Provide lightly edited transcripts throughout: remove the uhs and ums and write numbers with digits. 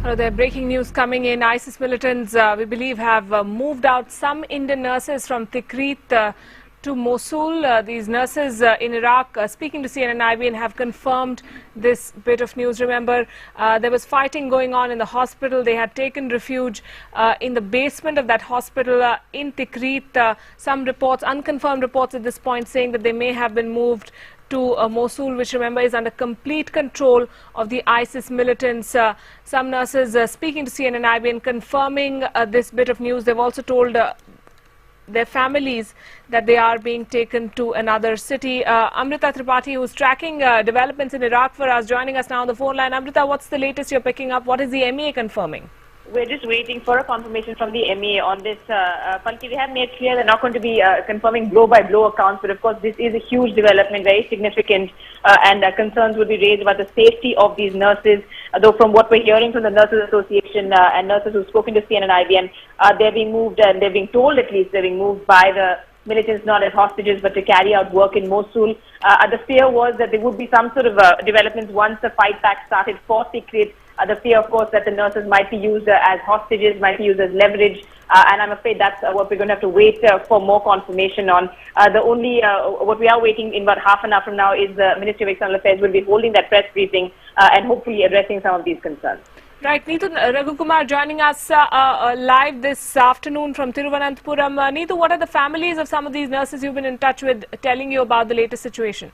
Hello there. Breaking news coming in. ISIS militants, we believe, have moved out some Indian nurses from Tikrit to Mosul. These nurses in Iraq, speaking to CNN-IBN, have confirmed this bit of news. Remember, there was fighting going on in the hospital. They had taken refuge in the basement of that hospital in Tikrit. Some reports, unconfirmed reports at this point, saying that they may have been moved to Mosul, which, remember, is under complete control of the ISIS militants. Some nurses speaking to CNN-IBN confirming this bit of news. They've also told their families that they are being taken to another city. Amrita Tripathi, who's tracking developments in Iraq for us, joining us now on the phone line. Amrita, what's the latest you're picking up? What is the MEA confirming? We're just waiting for a confirmation from the MEA on this. Palki, they have made clear they're not going to be confirming blow-by-blow accounts, but of course this is a huge development, very significant, and concerns will be raised about the safety of these nurses. Though from what we're hearing from the Nurses Association and nurses who've spoken to CNN-IBN, they're being moved, and they're being told at least they're being moved by the militants not as hostages but to carry out work in Mosul. The fear was that there would be some sort of developments once the fight back started for Tikrit. The fear, of course, that the nurses might be used as hostages, might be used as leverage, and I'm afraid that's what we're going to have to wait for more confirmation on. What we are waiting in about half an hour from now is the Ministry of External Affairs will be holding that press briefing and hopefully addressing some of these concerns. Right, Neetu Raghukumar joining us live this afternoon from Thiruvananthapuram. Neetu, what are the families of some of these nurses you've been in touch with telling you about the latest situation?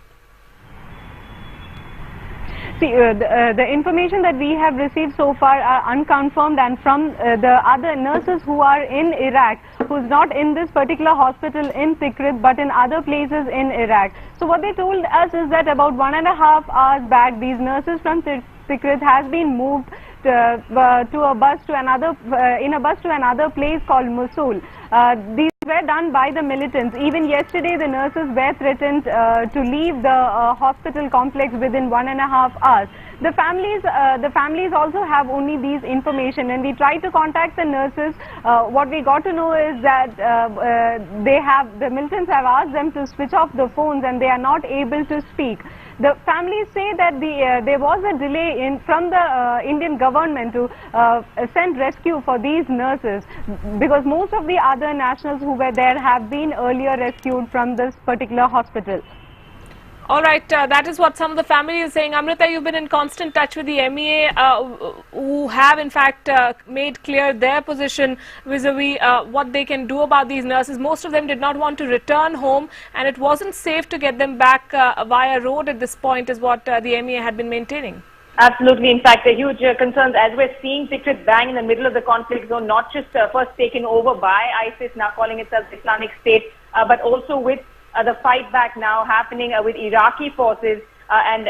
See, the information that we have received so far are unconfirmed, and from the other nurses who are in Iraq, who's not in this particular hospital in Tikrit but in other places in Iraq. So what they told us is that about 1.5 hours back, these nurses from Tikrit has been moved to a bus to another place called Mosul. These were done by the militants. Even yesterday, the nurses were threatened to leave the hospital complex within 1.5 hours. The families also have only these information, and we tried to contact the nurses. What we got to know is that the militants have asked them to switch off the phones, and they are not able to speak. The families say that there was a delay from the Indian government to send rescue for these nurses, because most of the other nationals who were there have been earlier rescued from this particular hospital. All right, that is what some of the families are saying. Amrita, you've been in constant touch with the MEA, who have in fact made clear their position vis-a-vis what they can do about these nurses. Most of them did not want to return home, and it wasn't safe to get them back via road at this point, is what the MEA had been maintaining. Absolutely. In fact, a huge concerns as we're seeing Tikrit bang in the middle of the conflict zone, not just first taken over by ISIS, now calling itself Islamic State, but also with the fight back now happening with Iraqi forces and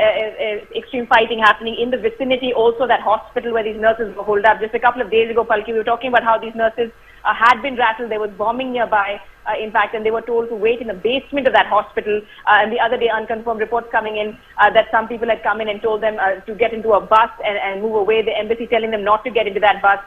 extreme fighting happening in the vicinity. Also that hospital where these nurses were holed up. Just a couple of days ago, Palki, we were talking about how these nurses had been rattled. There was bombing nearby, in fact, and they were told to wait in the basement of that hospital. And the other day, unconfirmed reports coming in that some people had come in and told them to get into a bus and move away. The embassy telling them not to get into that bus.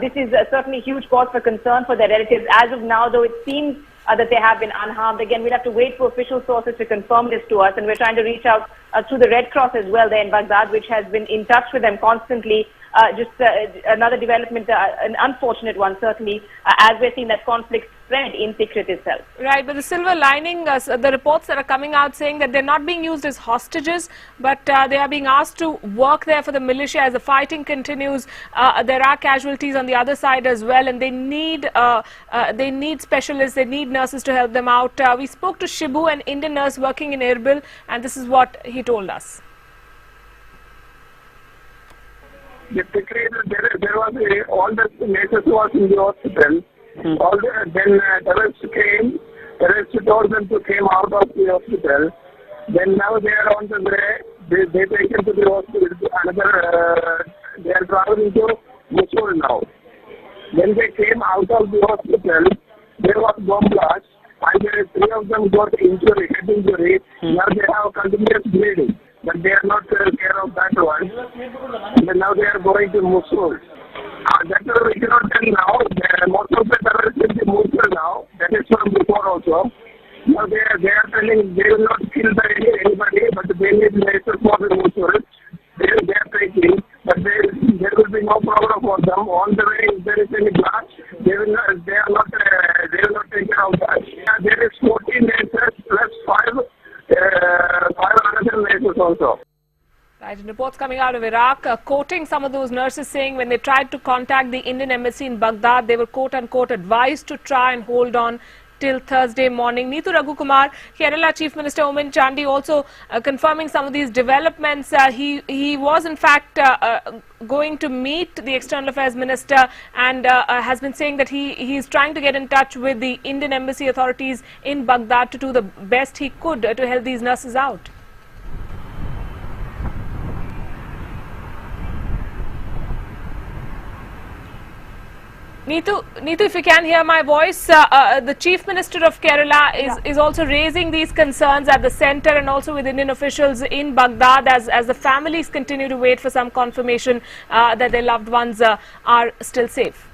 This is certainly huge cause for concern for their relatives. As of now, though, it seems that they have been unharmed. Again, we'll have to wait for official sources to confirm this to us, and we're trying to reach out through the Red Cross as well there in Baghdad, which has been in touch with them constantly. Another development, an unfortunate one certainly, as we're seeing that conflict spread in Tikrit itself. Right, but the silver lining, the reports that are coming out saying that they're not being used as hostages, but they are being asked to work there for the militia as the fighting continues. There are casualties on the other side as well, and they need specialists, they need nurses to help them out. We spoke to Shibu, an Indian nurse working in Erbil, and this is what he told us. There was all the nurses was in the hospital. Then terrorists told them to come out of the hospital. Then now they are on the way. They taken to the hospital. They are traveling to Mosul now. When they came out of the hospital, there was bomb blast, and 3 of them got injury, head injury. Now they have continuous bleeding. But they are not care of that one. And now they are going to Mosul. That's what we cannot tell now. Most of the terrorists will be Mosul now. That is from before also. Now they are telling they will not kill anybody, but they need laser for the Mosul. They are taking, but there will be no problem nurses also. Right, and reports coming out of Iraq quoting some of those nurses saying when they tried to contact the Indian embassy in Baghdad, they were quote-unquote advised to try and hold on till Thursday morning. Neetu Raghukumar, Kerala Chief Minister Oommen Chandy also confirming some of these developments. He was in fact going to meet the External Affairs Minister and has been saying that he is trying to get in touch with the Indian embassy authorities in Baghdad to do the best he could to help these nurses out. Neetu, if you can hear my voice, the Chief Minister of Kerala is also raising these concerns at the centre and also with Indian officials in Baghdad as the families continue to wait for some confirmation that their loved ones are still safe.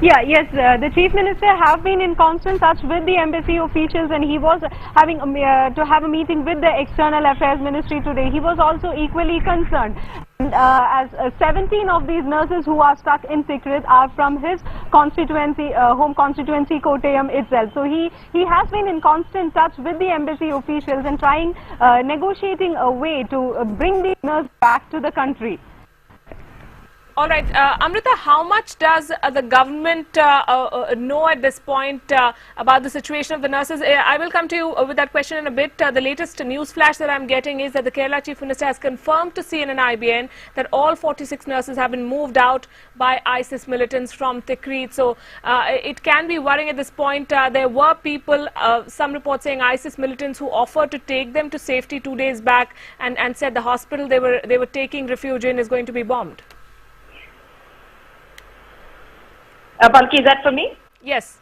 Yes, the Chief Minister have been in constant touch with the embassy officials, and he was having to have a meeting with the External Affairs Ministry today. He was also equally concerned. And, as 17 of these nurses who are stuck in Tikrit are from his constituency, home constituency, Kottayam itself. So he has been in constant touch with the embassy officials and trying, negotiating a way to bring these nurses back to the country. All right, Amrita, how much does the government know at this point about the situation of the nurses? I will come to you with that question in a bit. The latest news flash that I'm getting is that the Kerala Chief Minister has confirmed to CNN and IBN that all 46 nurses have been moved out by ISIS militants from Tikrit. So it can be worrying at this point. There were people, some reports saying ISIS militants who offered to take them to safety 2 days back and said the hospital they were taking refuge in is going to be bombed. Palki, is that for me? Yes.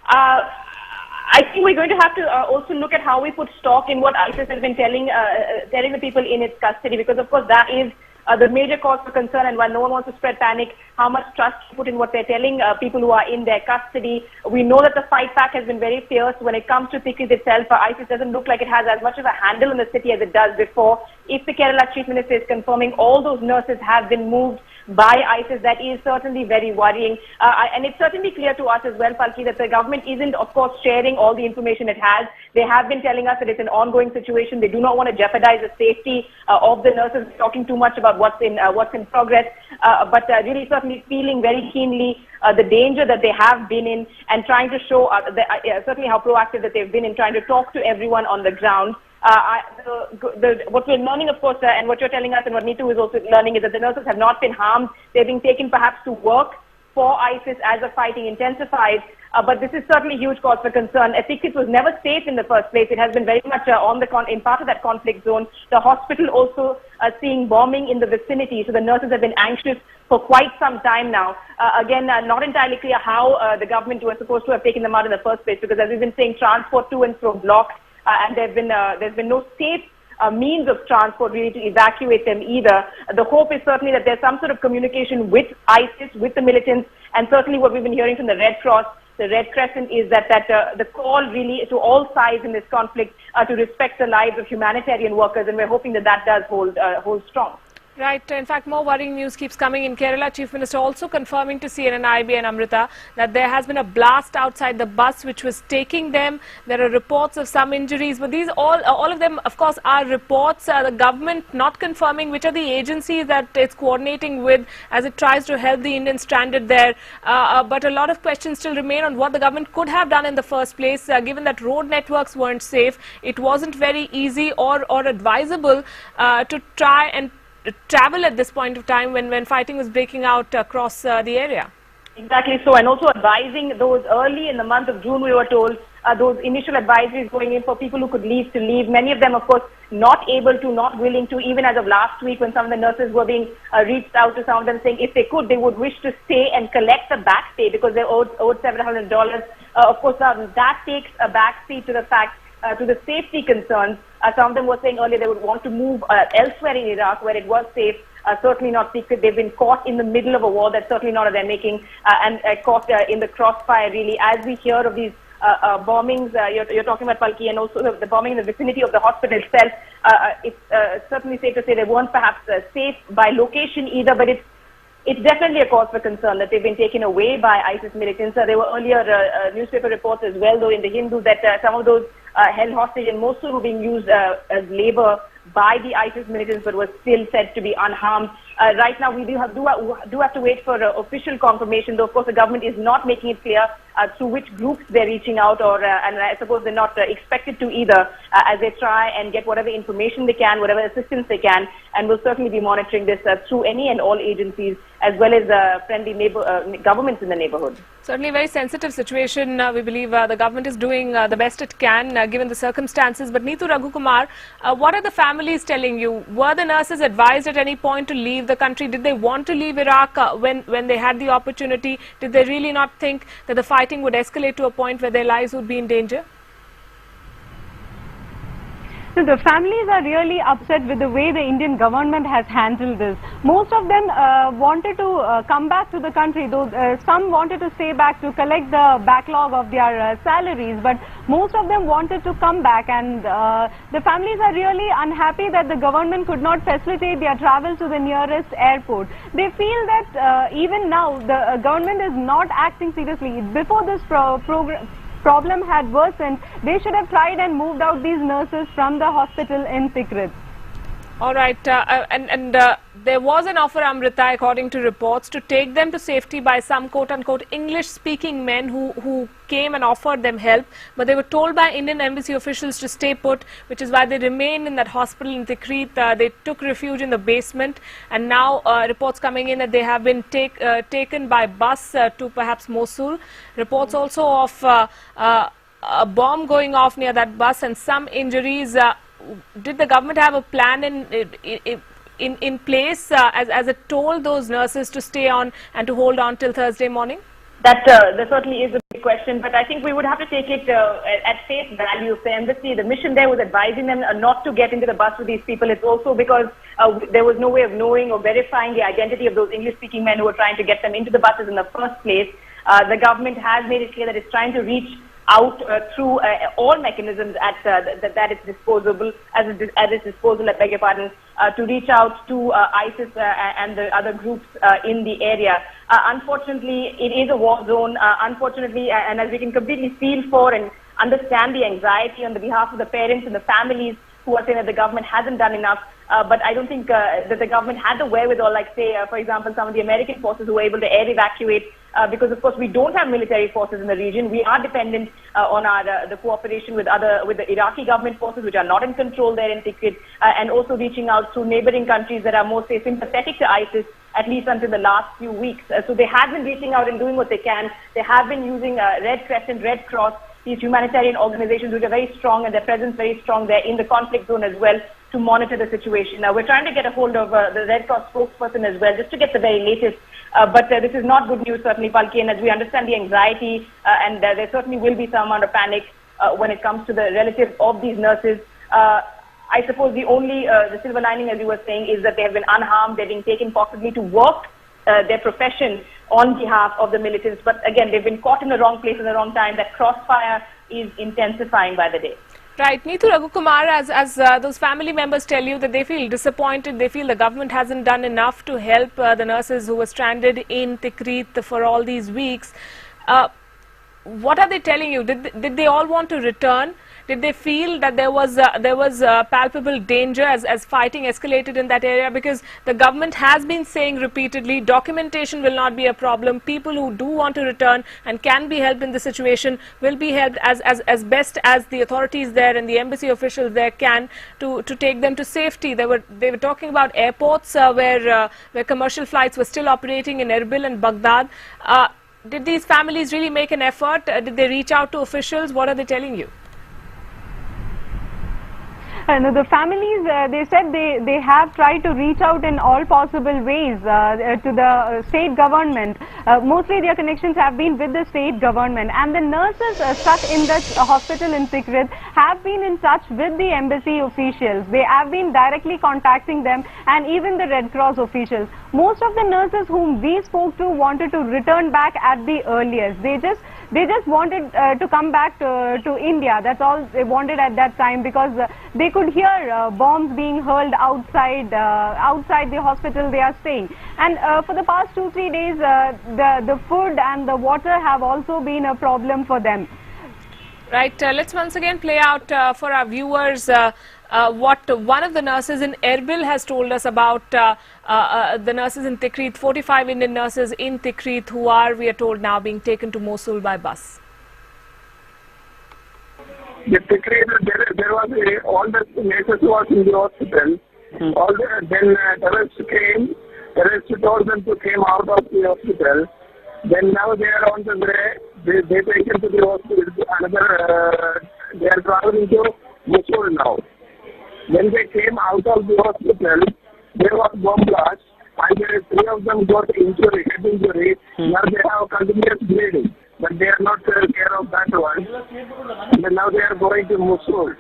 I think we're going to have to also look at how we put stock in what ISIS has been telling the people in its custody, because of course that is the major cause for concern, and while no one wants to spread panic, how much trust to put in what they're telling people who are in their custody. We know that the fight back has been very fierce when it comes to Tikrit itself. ISIS doesn't look like it has as much of a handle on the city as it does before. If the Kerala Chief Minister is confirming all those nurses have been moved by ISIS, that is certainly very worrying. And it's certainly clear to us as well, Palki, that the government isn't, of course, sharing all the information it has. They have been telling us that it's an ongoing situation. They do not want to jeopardize the safety of the nurses, talking too much about what's in progress, but really certainly feeling very keenly the danger that they have been in and trying to show certainly how proactive that they've been in trying to talk to everyone on the ground. What we're learning, of course, and what you're telling us and what Neetu is also learning is that the nurses have not been harmed. They're being taken perhaps to work for ISIS as the fighting intensifies. But this is certainly a huge cause for concern. Tikrit was never safe in the first place. It has been very much in part of that conflict zone. The hospital also seeing bombing in the vicinity. So the nurses have been anxious for quite some time now. Again, not entirely clear how the government was supposed to have taken them out in the first place, because as we've been saying, transport to and fro blocked. And there's been no safe means of transport really to evacuate them either. The hope is certainly that there's some sort of communication with ISIS, with the militants, and certainly what we've been hearing from the Red Cross, the Red Crescent, is that the call really to all sides in this conflict to respect the lives of humanitarian workers, and we're hoping that that does hold strong. Right. In fact, more worrying news keeps coming in. Kerala Chief Minister also confirming to CNN, IB and Amrita that there has been a blast outside the bus which was taking them. There are reports of some injuries, but these all of them, of course, are reports. The government not confirming which are the agencies that it's coordinating with as it tries to help the Indians stranded there. But a lot of questions still remain on what the government could have done in the first place, given that road networks weren't safe. It wasn't very easy or advisable to try and travel at this point of time when fighting was breaking out across the area. Exactly so, and also advising those early in the month of June, we were told, those initial advisories going in for people who could leave to leave. Many of them, of course, not able to, not willing to, even as of last week when some of the nurses were being reached out to, some of them saying if they could, they would wish to stay and collect the back pay because they owed several $700. Of course, that takes a backseat to the fact, to the safety concerns. Some of them were saying earlier they would want to move elsewhere in Iraq where it was safe. Certainly not secret. They've been caught in the middle of a war that's certainly not of their making and caught in the crossfire really. As we hear of these bombings, you're talking about Palki, and also the bombing in the vicinity of the hospital itself, it's certainly safe to say they weren't perhaps safe by location either, but it's definitely a cause for concern that they've been taken away by ISIS militants. There were earlier newspaper reports as well, though, in the Hindu that some of those held hostage in Mosul were being used as labor by the ISIS militants, but were still said to be unharmed. Right now, we do have to wait for official confirmation, though of course the government is not making it clear through which groups they're reaching out, and I suppose they're not expected to either, as they try and get whatever information they can, whatever assistance they can, and will certainly be monitoring this through any and all agencies, as well as friendly governments in the neighborhood. Certainly a very sensitive situation. We believe the government is doing the best it can given the circumstances. But Neetu Raghukumar, what are the families telling you? Were the nurses advised at any point to leave the country? Did they want to leave Iraq when they had the opportunity? Did they really not think that the fighting would escalate to a point where their lives would be in danger? So the families are really upset with the way the Indian government has handled this. Most of them wanted to come back to the country, though some wanted to stay back to collect the backlog of their salaries, but most of them wanted to come back, and the families are really unhappy that the government could not facilitate their travel to the nearest airport. They feel that even now the government is not acting seriously. Before this problem had worsened, they should have tried and moved out these nurses from the hospital in Tikrit. All right, and there was an offer, Amrita, according to reports, to take them to safety by some quote-unquote English-speaking men who came and offered them help, but they were told by Indian embassy officials to stay put, which is why they remained in that hospital in Tikrit. They took refuge in the basement, and now reports coming in that they have been taken by bus to perhaps Mosul. Reports also of a bomb going off near that bus and some injuries. Did the government have a plan in place as it told those nurses to stay on and to hold on till Thursday morning? That certainly is a big question, but I think we would have to take it at face value. The embassy, the mission there was advising them not to get into the bus with these people. It's also because there was no way of knowing or verifying the identity of those English-speaking men who were trying to get them into the buses in the first place. The government has made it clear that it's trying to reach out through all mechanisms at its disposal, I beg your pardon, to reach out to ISIS and the other groups in the area. Unfortunately, it is a war zone. Unfortunately, and as we can completely feel for and understand the anxiety on the behalf of the parents and the families who are saying that the government hasn't done enough. But I don't think that the government had the wherewithal, like say, for example, some of the American forces who were able to air evacuate, because of course we don't have military forces in the region. We are dependent on the cooperation with the Iraqi government forces, which are not in control there in Tikrit, and also reaching out to neighboring countries that are more, say, sympathetic to ISIS, at least until the last few weeks. So they have been reaching out and doing what they can. They have been using Red Crescent, Red Cross, these humanitarian organizations which are very strong and their presence very strong there in the conflict zone as well, to monitor the situation. We're trying to get a hold of the Red Cross spokesperson as well, just to get the very latest. But this is not good news, certainly, Palki, and as we understand the anxiety, and there certainly will be some amount of panic when it comes to the relatives of these nurses. I suppose the silver lining, as you were saying, is that they have been unharmed. They're being taken possibly to work their profession on behalf of the militants. But again, they've been caught in the wrong place at the wrong time. That crossfire is intensifying by the day. Right. Neetu Raghukumar, as those family members tell you that they feel disappointed, they feel the government hasn't done enough to help the nurses who were stranded in Tikrit for all these weeks. What are they telling you? Did they all want to return? Did they feel that there was palpable danger as fighting escalated in that area? Because the government has been saying repeatedly, documentation will not be a problem. People who do want to return and can be helped in this situation will be helped as best as the authorities there and the embassy officials there can to take them to safety. They were talking about airports where commercial flights were still operating in Erbil and Baghdad. Did these families really make an effort? Did they reach out to officials? What are they telling you? The families, they said they have tried to reach out in all possible ways to the state government. Mostly their connections have been with the state government, and the nurses stuck in the hospital in Tikrit have been in touch with the embassy officials. They have been directly contacting them, and even the Red Cross officials. Most of the nurses whom we spoke to wanted to return back at the earliest. They just wanted to come back to India. That's all they wanted at that time, because they could hear bombs being hurled outside the hospital they are staying. And for the past 2-3 days, the food and the water have also been a problem for them. Right, let's once again play out for our viewers what one of the nurses in Erbil has told us about the nurses in Tikrit, 45 Indian nurses in Tikrit who are, we are told, now being taken to Mosul by bus. The Tikrit, there was all the nurses who was in the hospital. Then terrorists came. Terrorists told them to come out of the hospital. Then now they are on the way. They taken to the hospital. They are traveling to Mosul now. When they came out of the hospital, there was bomb blast, and 3 of them got injury, head injury. Now they have continuous bleeding, but they are not care of that one. And now they are going to Mosul.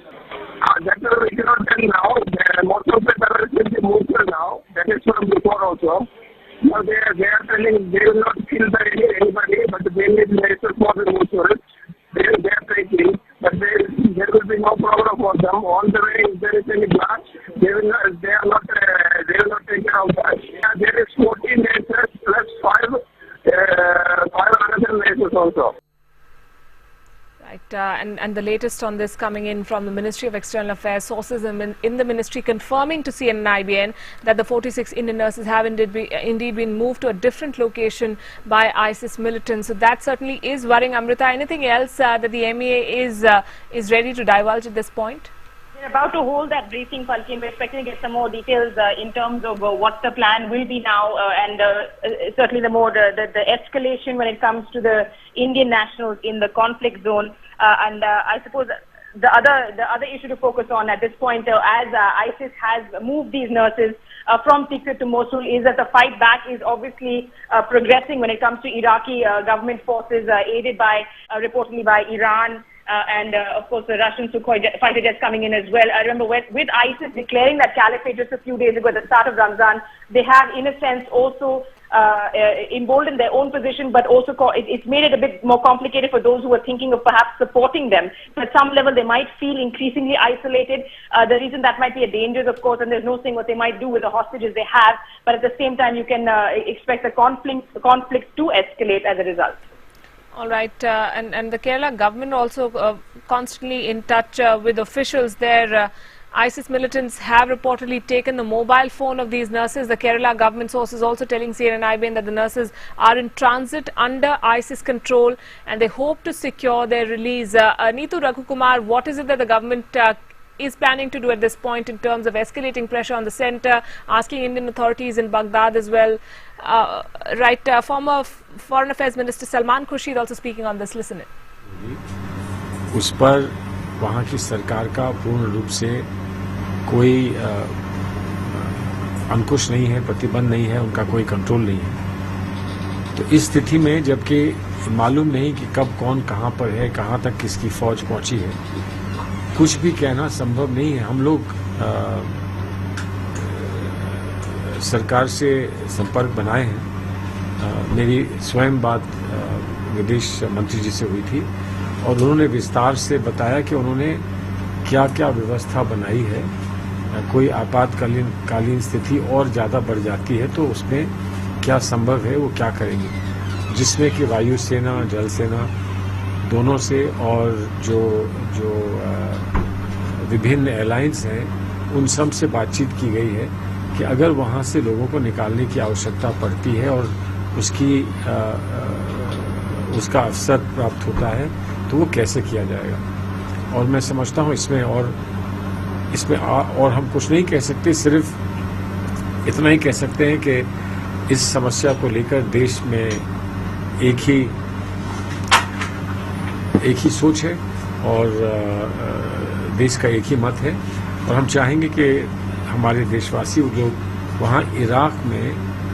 That we cannot tell now. Most of the terrorists will be Mosul now. That is from before also. Now they are telling they will not kill anybody, but they need nurses for the Mosul. They are taking, but there will be no problem for them. On the way, if there is any blast, they will not take care of that. There is 14 nurses plus 5 other nurses also. Right, and the latest on this coming in from the Ministry of External Affairs, sources in the ministry confirming to CNN and IBN that the 46 Indian nurses have indeed been moved to a different location by ISIS militants. So that certainly is worrying. Amrita, anything else that the MEA is ready to divulge at this point? We're about to hold that briefing, Falki, and we're expecting to get some more details in terms of what the plan will be now, and certainly the escalation when it comes to the Indian nationals in the conflict zone. And I suppose the other issue to focus on at this point, as ISIS has moved these nurses from Tikrit to Mosul, is that the fight back is obviously progressing when it comes to Iraqi government forces, aided by reportedly by Iran. And of course the Russian Sukhoi fighter jets coming in as well. I remember with ISIS declaring that caliphate just a few days ago at the start of Ramzan, they have in a sense also emboldened their own position, but also it's made it a bit more complicated for those who are thinking of perhaps supporting them. So at some level they might feel increasingly isolated. The reason that might be a danger, of course, and there's no saying what they might do with the hostages they have, but at the same time you can expect the conflict to escalate as a result. All right, and the Kerala government also constantly in touch with officials there. ISIS militants have reportedly taken the mobile phone of these nurses. The Kerala government source is also telling CNN and IBN that the nurses are in transit under ISIS control and they hope to secure their release. Neetu Raghukumar, what is it that the government is planning to do at this point in terms of escalating pressure on the centre, asking Indian authorities in Baghdad as well? Former Foreign Affairs Minister Salman Khurshid also speaking on this. Listen in. उस पर वहाँ की सरकार का पूर्ण रूप से कोई अंकुश नहीं है, प्रतिबंध नहीं है, उनका कोई कंट्रोल नहीं है। तो इस स्थिति में जबकि मालूम नहीं कि कब कौन कहाँ पर है, कहाँ तक किसकी फौज पहुंची है, कुछ भी कहना संभव नहीं है। हम लोग सरकार से संपर्क बनाए हैं। मेरी स्वयं बात विदेश मंत्री जी से हुई थी और उन्होंने विस्तार से बताया कि उन्होंने क्या क्या व्यवस्था बनाई है। कोई आपातकालीन स्थिति और ज़्यादा बढ़ जाती है तो उसमें क्या संभव है वो क्या करेंगे, जिसमें कि वायुसेना, जल सेना दोनों से और जो विभिन्न एयरलाइंस हैं उन सब से बातचीत की गई है कि अगर वहाँ से लोगों को निकालने की आवश्यकता पड़ती है और उसका अवसर प्राप्त होता है तो वो कैसे किया जाएगा। और मैं समझता हूँ इसमें और हम कुछ नहीं कह सकते, सिर्फ इतना ही कह सकते हैं कि इस समस्या को लेकर देश में एक ही सोच है और देश का एक ही मत है और हम चाहेंगे कि हमारे देशवासी लोग वहाँ इराक में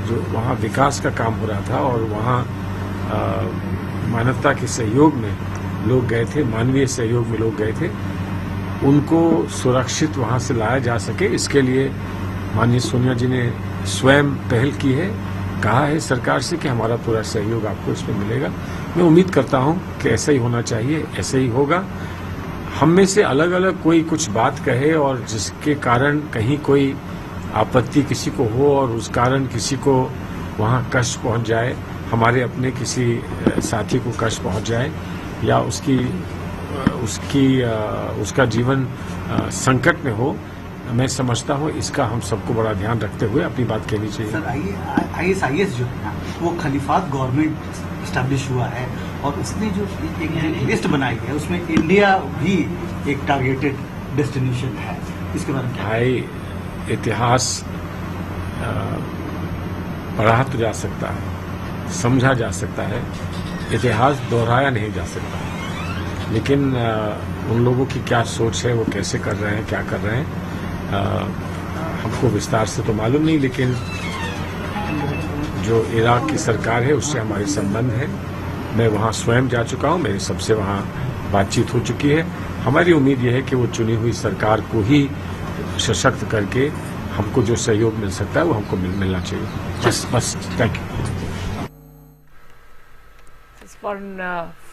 जो वहाँ विकास का काम हो रहा था और वहाँ मानवता के सहयोग में लोग गए थे, मानवीय सहयोग में लोग गए थे, उनको सुरक्षित वहाँ से लाया जा सके। इसके लिए माननीय सोनिया जी ने स्वयं पहल की है, कहा है सरकार से कि हमारा पूरा सहयोग आपको इसमें मिलेगा। मैं उम्मीद करता हूँ कि ऐसा ही होना चाहिए, ऐसे ही होगा। हम में से अलग अलग कोई कुछ बात कहे और जिसके कारण कहीं कोई आपत्ति किसी को हो और उस कारण किसी को वहाँ कष्ट पहुँच जाए, हमारे अपने किसी साथी को कष्ट पहुँच जाए या उसकी उसका जीवन संकट में हो, मैं समझता हूँ इसका हम सबको बड़ा ध्यान रखते हुए अपनी बात कहनी चाहिए। सर, ISIS जो है ना, वो खलीफात गवर्नमेंट स्टैब्लिश हुआ है और उसने जो एक लिस्ट बनाई है उसमें इंडिया भी एक टारगेटेड डेस्टिनेशन है। इसके बारे में क्या? भाई, इतिहास पढ़ा तो जा सकता है, समझा जा सकता है, इतिहास दोहराया नहीं जा सकता। लेकिन उन लोगों की क्या सोच है, वो कैसे कर रहे हैं, क्या कर रहे हैं, हमको विस्तार से तो मालूम नहीं। लेकिन जो इराक की सरकार है उससे हमारे संबंध है। मैं वहाँ स्वयं जा चुका हूँ, मेरी सबसे वहाँ बातचीत हो चुकी है। हमारी उम्मीद यह है कि वो चुनी हुई सरकार को ही सशक्त करके हमको जो सहयोग मिल सकता है वो हमको मिलना चाहिए। बस thank you.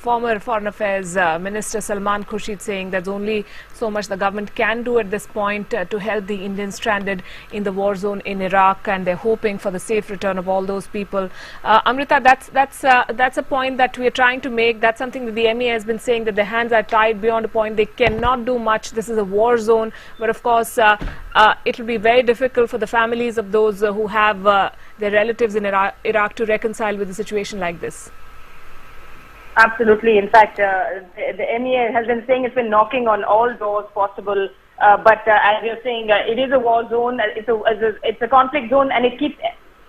Former Foreign Affairs Minister Salman Khurshid saying there's only so much the government can do at this point to help the Indians stranded in the war zone in Iraq, and they're hoping for the safe return of all those people. Amrita, that's a point that we are trying to make. That's something that the MEA has been saying, that their hands are tied beyond a point. They cannot do much. This is a war zone, but of course it will be very difficult for the families of those who have their relatives in Iraq to reconcile with a situation like this. Absolutely. In fact, the MEA has been saying it's been knocking on all doors possible. But as you're saying, it is a war zone. It's a conflict zone, and it keeps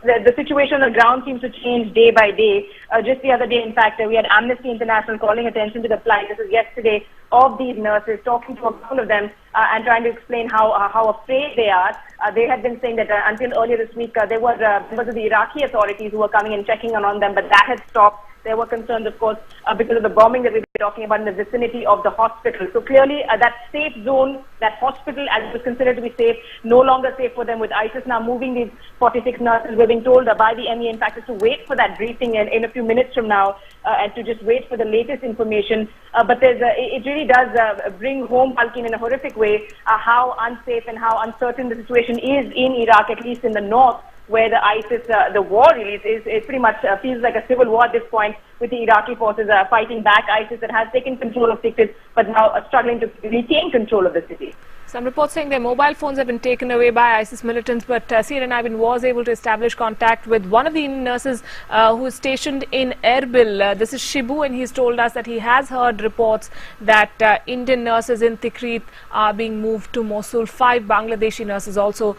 the situation on the ground seems to change day by day. Just the other day, in fact, we had Amnesty International calling attention to the plight. This is yesterday, of these nurses, talking to a couple of them and trying to explain how afraid they are. They had been saying that until earlier this week, there were members of the Iraqi authorities who were coming and checking on them, but that had stopped. There were concerns, of course, because of the bombing that we've been talking about in the vicinity of the hospital. So clearly, that safe zone, that hospital, as it was considered to be safe, no longer safe for them, with ISIS now moving these 46 nurses. We're being told by the MEA, in fact, is to wait for that briefing in a few minutes from now and to just wait for the latest information. But it really does bring home, Palkin, in a horrific way, how unsafe and how uncertain the situation is in Iraq, at least in the north, where the ISIS, the war really is pretty much feels like a civil war at this point, with the Iraqi forces fighting back ISIS that has taken control of Tikrit, but now struggling to retain control of the city. Some reports saying their mobile phones have been taken away by ISIS militants, but CNN was able to establish contact with one of the Indian nurses who is stationed in Erbil. This is Shibu, and he's told us that he has heard reports that Indian nurses in Tikrit are being moved to Mosul. 5 Bangladeshi nurses also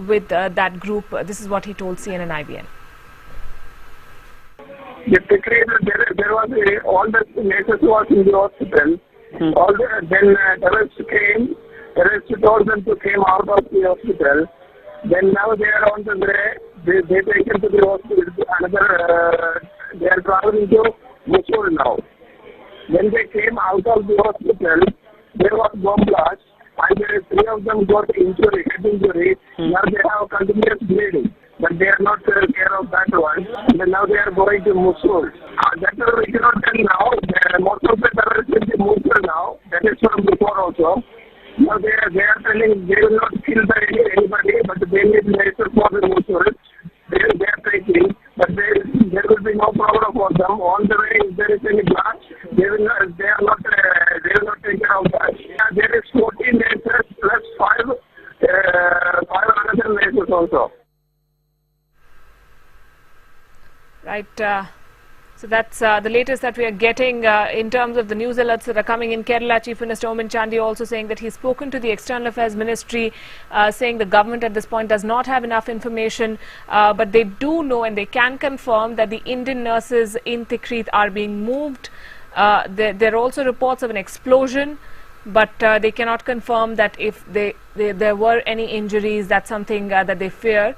with that group. This is what he told CNN IBN. The Tikrit, there was all the nurses who was in the hospital. Then terrorists came. Terrorists told them to come out of the hospital. Then now they are on the way. They taken to the hospital. They are traveling to Mosul now. When they came out of the hospital, there was bomb blast, and 3 of them got head injury. Now they have continuous bleeding, but they are not care of that one. And now they are going to Mosul. That we cannot tell now. Most of the terrorists will be Mosul now. That is from before also. Now they are telling they will not kill anybody, but they need nurses for the Mosul. They are taking, but there will be no problem for them. On the way, if there is any blast, they will not take care of that. There is 14 nurses plus 5 other nurses also. Right. So that's the latest that we are getting in terms of the news alerts that are coming in. Kerala Chief Minister Omin Chandi also saying that he's spoken to the External Affairs Ministry, saying the government at this point does not have enough information, but they do know and they can confirm that the Indian nurses in Tikrit are being moved. There are also reports of an explosion, but they cannot confirm that if there were any injuries. That's something that they fear.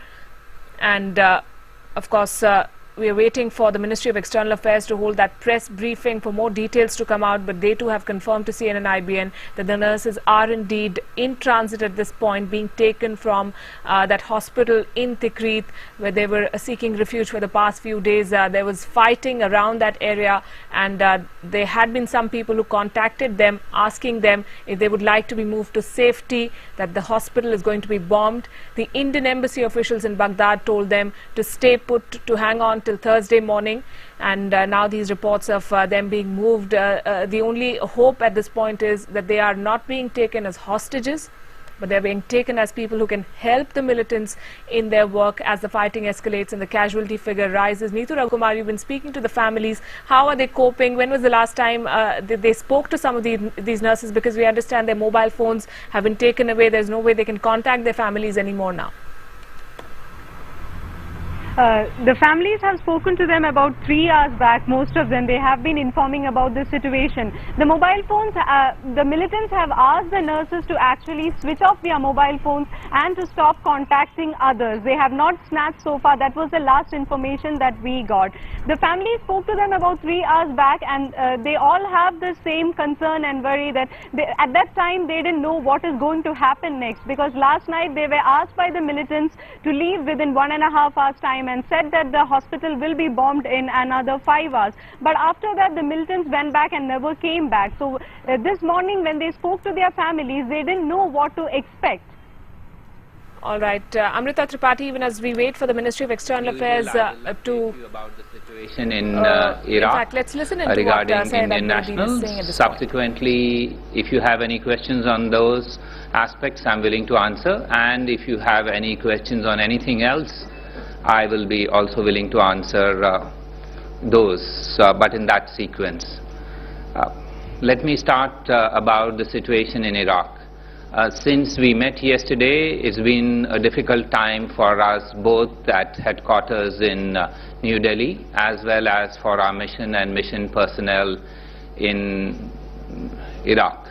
And of course, we are waiting for the Ministry of External Affairs to hold that press briefing for more details to come out, but they too have confirmed to CNN IBN that the nurses are indeed in transit at this point, being taken from that hospital in Tikrit, where they were seeking refuge for the past few days. There was fighting around that area, and there had been some people who contacted them, asking them if they would like to be moved to safety, that the hospital is going to be bombed. The Indian embassy officials in Baghdad told them to stay put, to hang on till Thursday morning, and now these reports of them being moved. The only hope at this point is that they are not being taken as hostages, but they're being taken as people who can help the militants in their work as the fighting escalates and the casualty figure rises. Neetu Raghukumar, you've been speaking to the families. How are they coping? When was the last time they spoke to some of these nurses? Because we understand their mobile phones have been taken away. There's no way they can contact their families anymore now. The families have spoken to them about 3 hours back. Most of them, they have been informing about the situation. The mobile phones, the militants have asked the nurses to actually switch off their mobile phones and to stop contacting others. They have not snatched so far. That was the last information that we got. The families spoke to them about 3 hours back, and they all have the same concern and worry that at that time they didn't know what is going to happen next, because last night they were asked by the militants to leave within 1.5 hours time and said that the hospital will be bombed in another 5 hours. But after that, the militants went back and never came back. So this morning when they spoke to their families, they didn't know what to expect. All right, Amrita Tripathi, even as we wait for the Ministry of External Affairs to about the situation in Iraq, in fact, let's listen into regarding what Indian nationals. Subsequently, if you have any questions on those aspects, I'm willing to answer, and if you have any questions on anything else, I will be also willing to answer those, but in that sequence. Let me start about the situation in Iraq. Since we met yesterday, it's been a difficult time for us both at headquarters in New Delhi as well as for our mission and mission personnel in Iraq.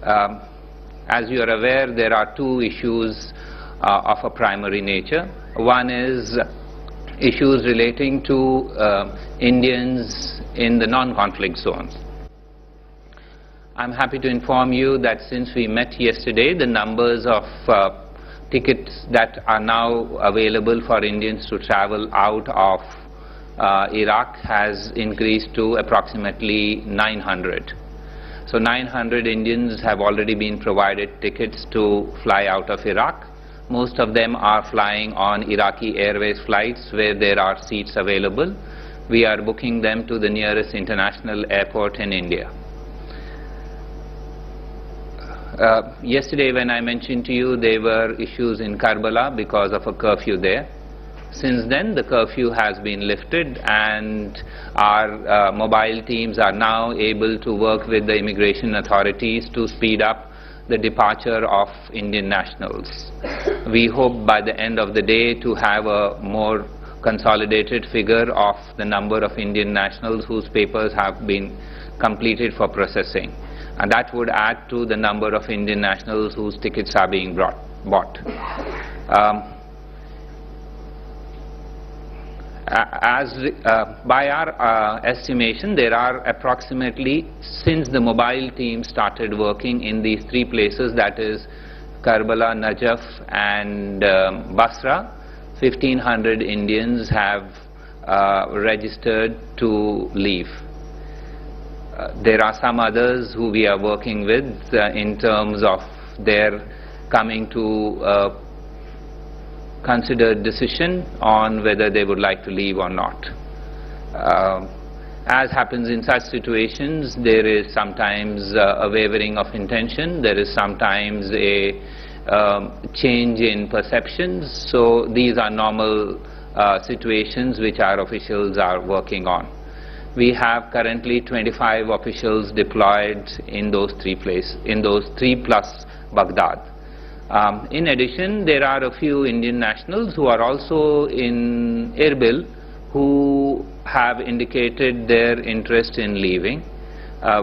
As you are aware, there are two issues of a primary nature. One is issues relating to Indians in the non-conflict zones. I'm happy to inform you that since we met yesterday, the numbers of tickets that are now available for Indians to travel out of Iraq has increased to approximately 900. So 900 Indians have already been provided tickets to fly out of Iraq. Most of them are flying on Iraqi Airways flights where there are seats available. We are booking them to the nearest international airport in India. Yesterday when I mentioned to you, there were issues in Karbala because of a curfew there. Since then, the curfew has been lifted, and our mobile teams are now able to work with the immigration authorities to speed up the departure of Indian nationals. We hope by the end of the day to have a more consolidated figure of the number of Indian nationals whose papers have been completed for processing. And that would add to the number of Indian nationals whose tickets are being bought. By our estimation, there are approximately, since the mobile team started working in these three places, that is Karbala, Najaf and Basra, 1,500 Indians have registered to leave. There are some others who we are working with in terms of their coming to a considered decision on whether they would like to leave or not. As happens in such situations, there is sometimes a wavering of intention, there is sometimes a change in perceptions, so these are normal situations which our officials are working on. We have currently 25 officials deployed in those three plus Baghdad. In addition, there are a few Indian nationals who are also in Erbil who have indicated their interest in leaving.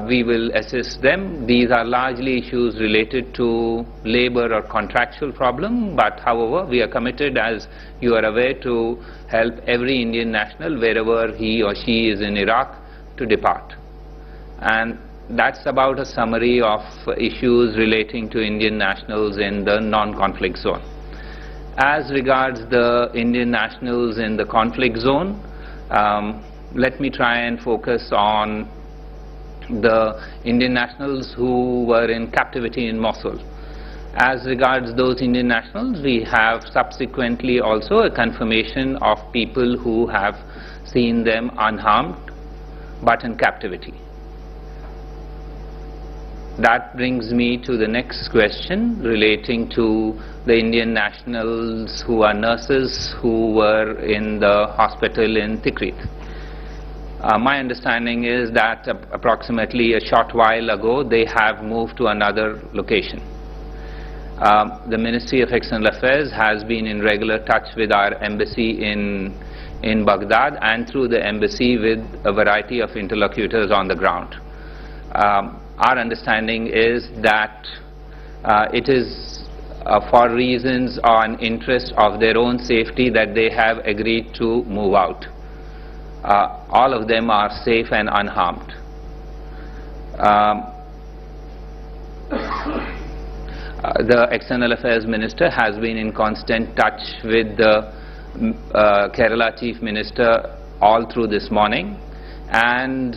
We will assist them. These are largely issues related to labor or contractual problem, but however, we are committed, as you are aware, to help every Indian national wherever he or she is in Iraq to depart. And that's about a summary of issues relating to Indian nationals in the non-conflict zone. As regards the Indian nationals in the conflict zone, let me try and focus on the Indian nationals who were in captivity in Mosul. As regards those Indian nationals, we have subsequently also a confirmation of people who have seen them unharmed but in captivity. That brings me to the next question relating to the Indian nationals who are nurses who were in the hospital in Tikrit. My understanding is that approximately a short while ago they have moved to another location. The Ministry of External Affairs has been in regular touch with our embassy in Baghdad and through the embassy with a variety of interlocutors on the ground. Our understanding is that it is for reasons on interest of their own safety that they have agreed to move out. All of them are safe and unharmed. The External Affairs Minister has been in constant touch with the Kerala Chief Minister all through this morning and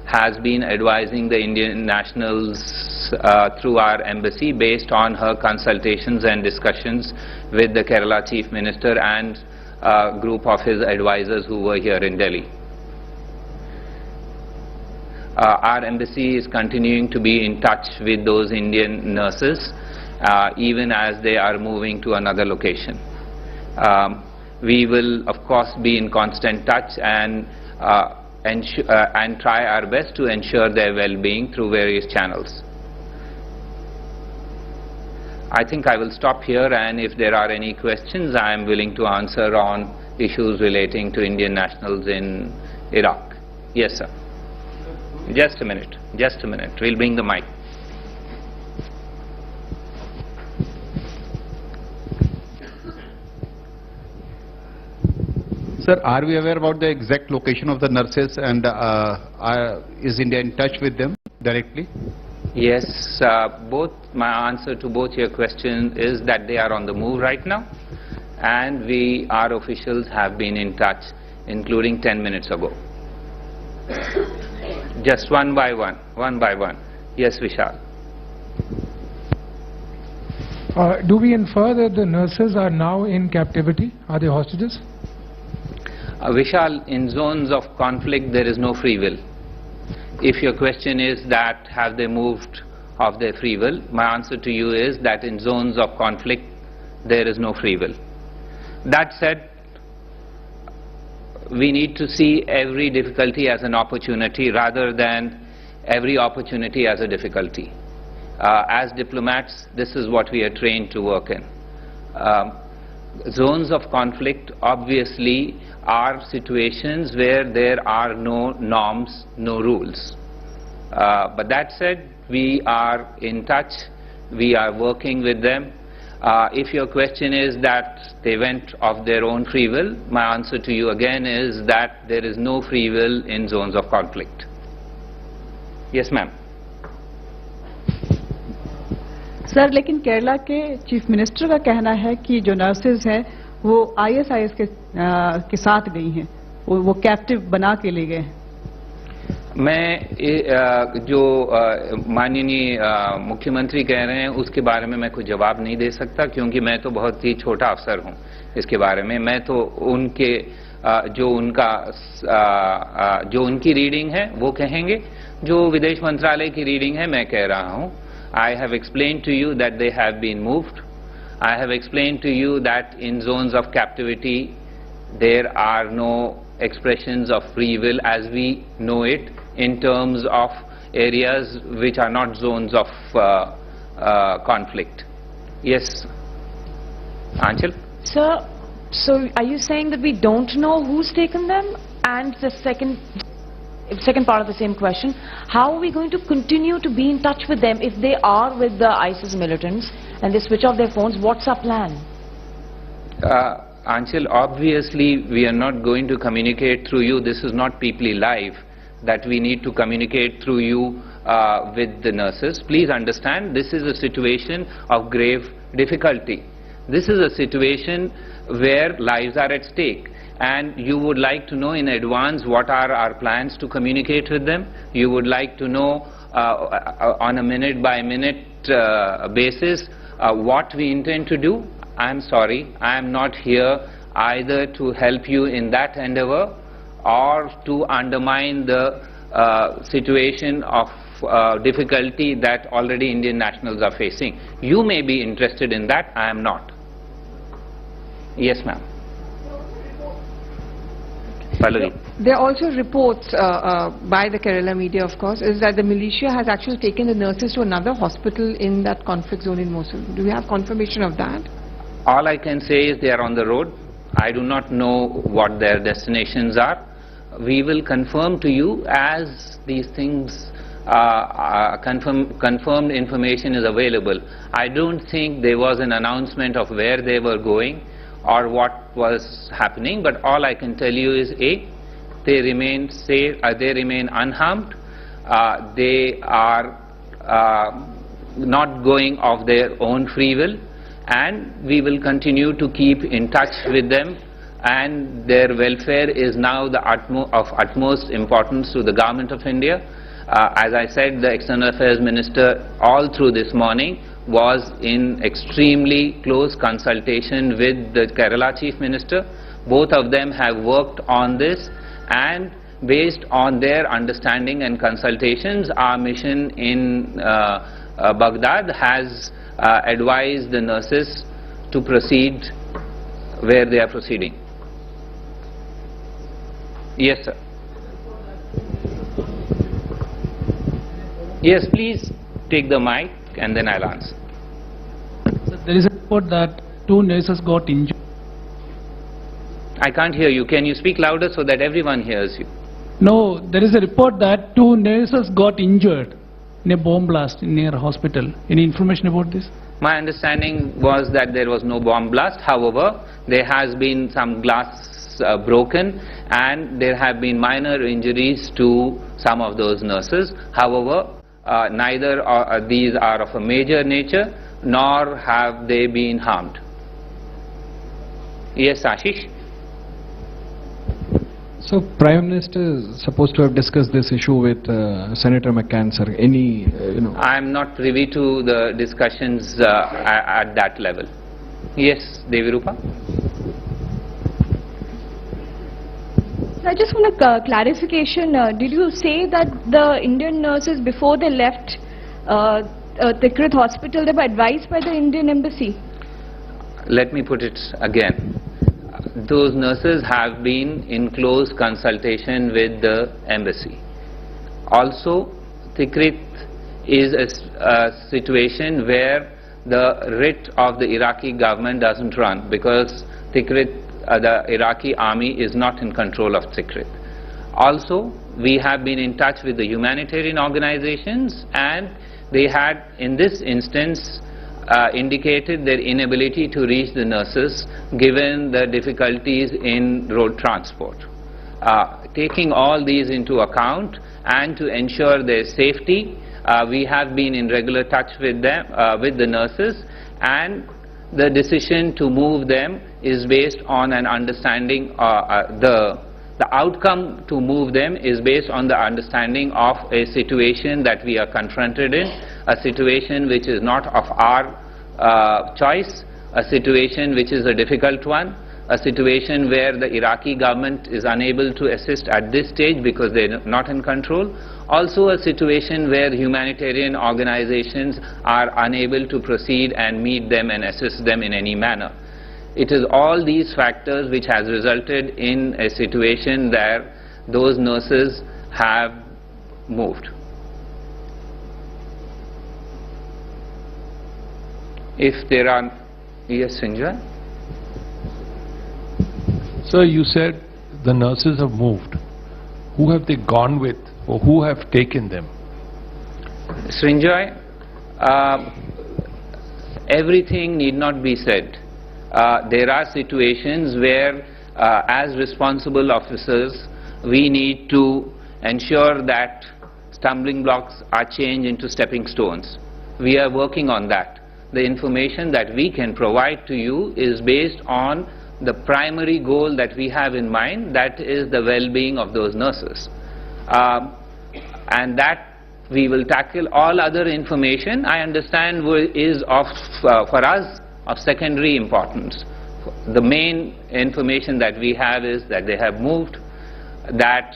has been advising the Indian nationals through our embassy based on her consultations and discussions with the Kerala Chief Minister and a group of his advisors who were here in Delhi. Our embassy is continuing to be in touch with those Indian nurses even as they are moving to another location. We will of course be in constant touch and try our best to ensure their well-being through various channels. I think I will stop here, and if there are any questions I am willing to answer on issues relating to Indian nationals in Iraq. Yes sir. Just a minute, we'll bring the mic. Sir, are we aware about the exact location of the nurses, and is India in touch with them directly? Yes, my answer to both your questions is that they are on the move right now, and our officials have been in touch, including 10 minutes ago. Just one by one. Yes, Vishal. Do we infer that the nurses are now in captivity? Are they hostages? Vishal, in zones of conflict there is no free will. If your question is that have they moved of their free will, my answer to you is that in zones of conflict there is no free will. That said, we need to see every difficulty as an opportunity rather than every opportunity as a difficulty. As diplomats, this is what we are trained to work in. Zones of conflict obviously are situations where there are no norms, no rules. But that said, we are in touch, we are working with them. If your question is that they went of their own free will, my answer to you again is that there is no free will in zones of conflict. Yes, ma'am. Sir, लेकिन केरला के chief minister का कहना है कि जो nurses हैं वो ISIS के साथ गई हैं, वो कैप्टिव बना के ले गए हैं। मैं जो माननीय मुख्यमंत्री कह रहे हैं उसके बारे में मैं कोई जवाब नहीं दे सकता, क्योंकि मैं तो बहुत ही छोटा अफसर हूं इसके बारे में। मैं तो उनके जो उनकी रीडिंग है वो कहेंगे, जो विदेश मंत्रालय की रीडिंग है मैं कह रहा हूं। I have explained to you that they have been moved. I have explained to you that in zones of captivity there are no expressions of free will as we know it in terms of areas which are not zones of conflict. Yes, Anchal? Sir, so are you saying that we don't know who's taken them? And the second part of the same question, how are we going to continue to be in touch with them if they are with the ISIS militants and they switch off their phones? What's our plan? Anchal, obviously we are not going to communicate through you. This is not People Live that we need to communicate through you with the nurses. Please understand, this is a situation of grave difficulty. This is a situation where lives are at stake. And you would like to know in advance what are our plans to communicate with them. You would like to know on a minute-by-minute basis What we intend to do, I'm sorry, I am not here either to help you in that endeavor or to undermine the situation of difficulty that already Indian nationals are facing. You may be interested in that, I am not. Yes, ma'am. Pallavi. There are also reports by the Kerala media, of course, is that the militia has actually taken the nurses to another hospital in that conflict zone in Mosul. Do you have confirmation of that? All I can say is they are on the road. I do not know what their destinations are. We will confirm to you as these things, confirmed information is available. I don't think there was an announcement of where they were going or what was happening, but all I can tell you is A, they remain safe, they remain unharmed, they are not going of their own free will, and we will continue to keep in touch with them, and their welfare is now of utmost importance to the Government of India. As I said, the External Affairs Minister all through this morning was in extremely close consultation with the Kerala Chief Minister. Both of them have worked on this, and based on their understanding and consultations, our mission in Baghdad has advised the nurses to proceed where they are proceeding. Yes, sir. Yes, please take the mic and then I'll answer. So there is a report that 2 nurses got injured. I can't hear you. Can you speak louder so that everyone hears you? No, there is a report that 2 nurses got injured in a bomb blast near a hospital. Any information about this? My understanding was that there was no bomb blast. However, there has been some glass broken and there have been minor injuries to some of those nurses. However, neither these are of a major nature nor have they been harmed. Yes, Ashish? So, Prime Minister is supposed to have discussed this issue with Senator McCann, sir. Any, I am not privy to the discussions at that level. Yes, Devirupa? I just want a clarification. Did you say that the Indian nurses, before they left Tikrit hospital, they were advised by the Indian embassy? Let me put it again. Those nurses have been in close consultation with the embassy. Also, Tikrit is a situation where the writ of the Iraqi government doesn't run, because Tikrit, the Iraqi army is not in control of Tikrit. Also, we have been in touch with the humanitarian organizations, and they had, in this instance, indicated their inability to reach the nurses given the difficulties in road transport. Taking all these into account and to ensure their safety, we have been in regular touch with them, with the nurses, and the decision to move them is based on an understanding, the outcome to move them is based on the understanding of a situation that we are confronted in, a situation which is not of our choice, a situation which is a difficult one, a situation where the Iraqi government is unable to assist at this stage because they are not in control, also a situation where humanitarian organizations are unable to proceed and meet them and assist them in any manner. It is all these factors which has resulted in a situation where those nurses have moved. If there are, yes, Sanjay? So you said the nurses have moved. Who have they gone with, or who have taken them? Srinjoy, everything need not be said. There are situations where, as responsible officers, we need to ensure that stumbling blocks are changed into stepping stones. We are working on that. The information that we can provide to you is based on the primary goal that we have in mind, that is the well-being of those nurses. And that we will tackle all other information I understand is of, for us, of secondary importance. The main information that we have is that they have moved, that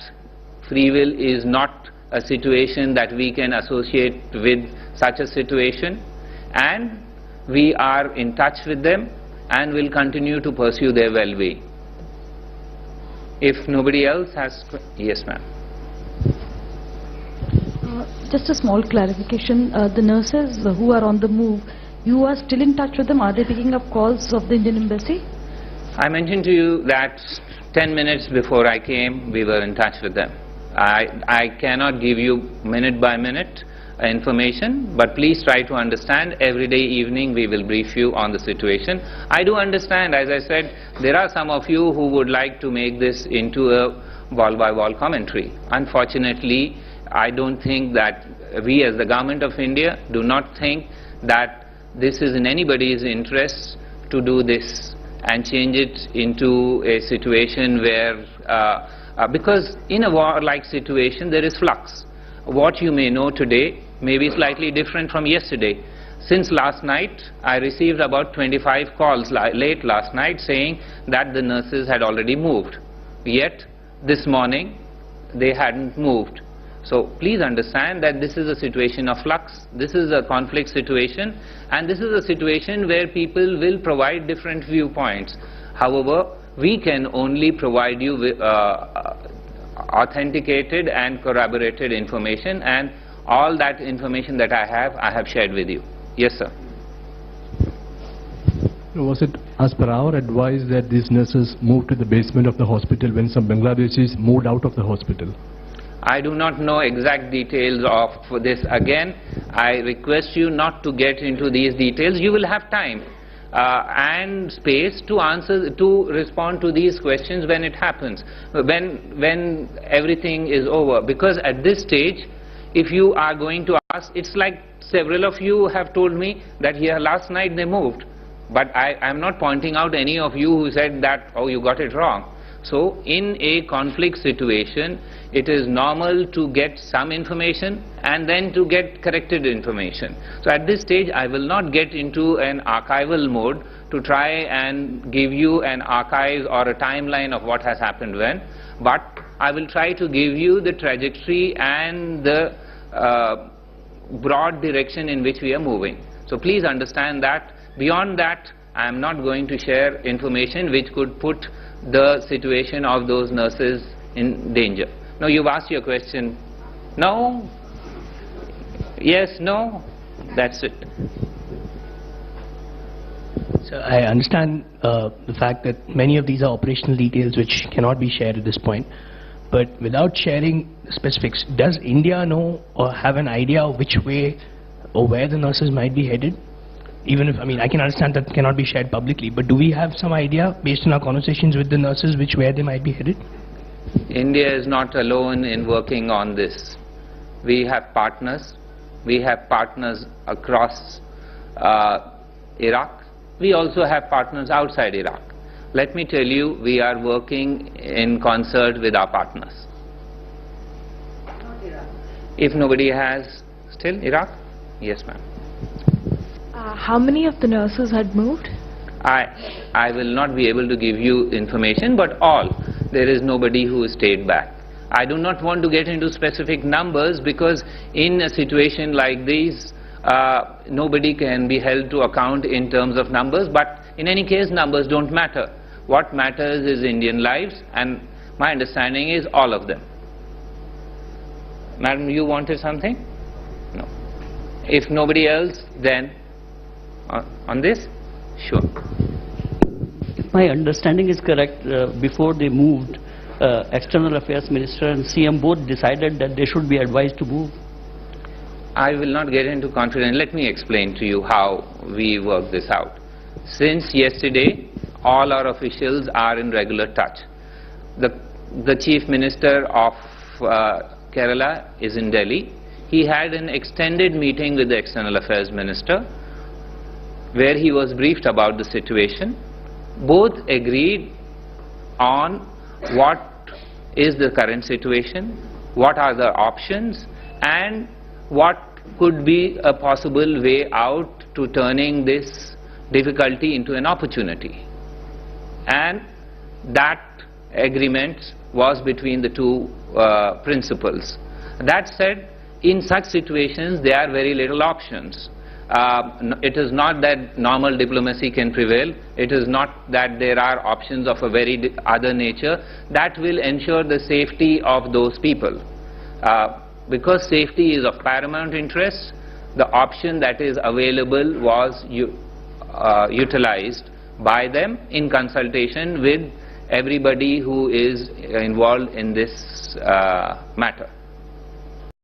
free will is not a situation that we can associate with such a situation, and we are in touch with them and will continue to pursue their well-being. If nobody else has... Yes, ma'am. Just a small clarification. The nurses who are on the move, you are still in touch with them? Are they picking up calls of the Indian Embassy? I mentioned to you that 10 minutes before I came, we were in touch with them. I cannot give you minute by minute information, but please try to understand. Every day evening we will brief you on the situation. I do understand, as I said, there are some of you who would like to make this into a wall-by-wall commentary. Unfortunately, I don't think that we as the Government of India do not think that this is in anybody's interest to do this and change it into a situation where, because in a war-like situation there is flux. What you may know today may be slightly different from yesterday. Since last night, I received about 25 calls late last night saying that the nurses had already moved. Yet, this morning, they hadn't moved. So please understand that this is a situation of flux, this is a conflict situation, and this is a situation where people will provide different viewpoints. However, we can only provide you with authenticated and corroborated information, and all that information that I have shared with you. Yes, sir. Was it as per our advice that these nurses moved to the basement of the hospital when some Bangladeshis moved out of the hospital? I do not know exact details of this. Again, I request you not to get into these details. You will have time and space to respond to these questions when it happens, when everything is over. Because at this stage, if you are going to ask, it's like several of you have told me that here last night they moved. But I am not pointing out any of you who said that, oh, you got it wrong. So in a conflict situation, it is normal to get some information and then to get corrected information. So at this stage, I will not get into an archival mode to try and give you an archive or a timeline of what has happened when, but I will try to give you the trajectory and the broad direction in which we are moving. So please understand that. Beyond that, I am not going to share information which could put the situation of those nurses in danger. No, you've asked your question. No? Yes, no? That's it. So I understand the fact that many of these are operational details which cannot be shared at this point. But without sharing the specifics, does India know or have an idea of which way or where the nurses might be headed? Even if, I mean, I can understand that cannot be shared publicly, but do we have some idea, based on our conversations with the nurses, which way they might be headed? India is not alone in working on this. We have partners. We have partners across Iraq. We also have partners outside Iraq. Let me tell you, we are working in concert with our partners. Not Iraq. If nobody has, still Iraq? Yes, ma'am. How many of the nurses had moved? I will not be able to give you information, but all. There is nobody who stayed back. I do not want to get into specific numbers because in a situation like this, nobody can be held to account in terms of numbers, but in any case, numbers don't matter. What matters is Indian lives, and my understanding is all of them. Madam, you wanted something? No. If nobody else, then on this? Sure. If my understanding is correct, before they moved, External Affairs Minister and CM both decided that they should be advised to move. I will not get into confidence. Let me explain to you how we work this out. Since yesterday, all our officials are in regular touch. The Chief Minister of Kerala is in Delhi. He had an extended meeting with the External Affairs Minister where he was briefed about the situation. Both agreed on what is the current situation, what are the options, and what could be a possible way out to turning this difficulty into an opportunity. And that agreement was between the two principals. That said, in such situations there are very little options. It is not that normal diplomacy can prevail. It is not that there are options of a very other nature that will ensure the safety of those people. Because safety is of paramount interest, the option that is available was utilized by them in consultation with everybody who is involved in this matter.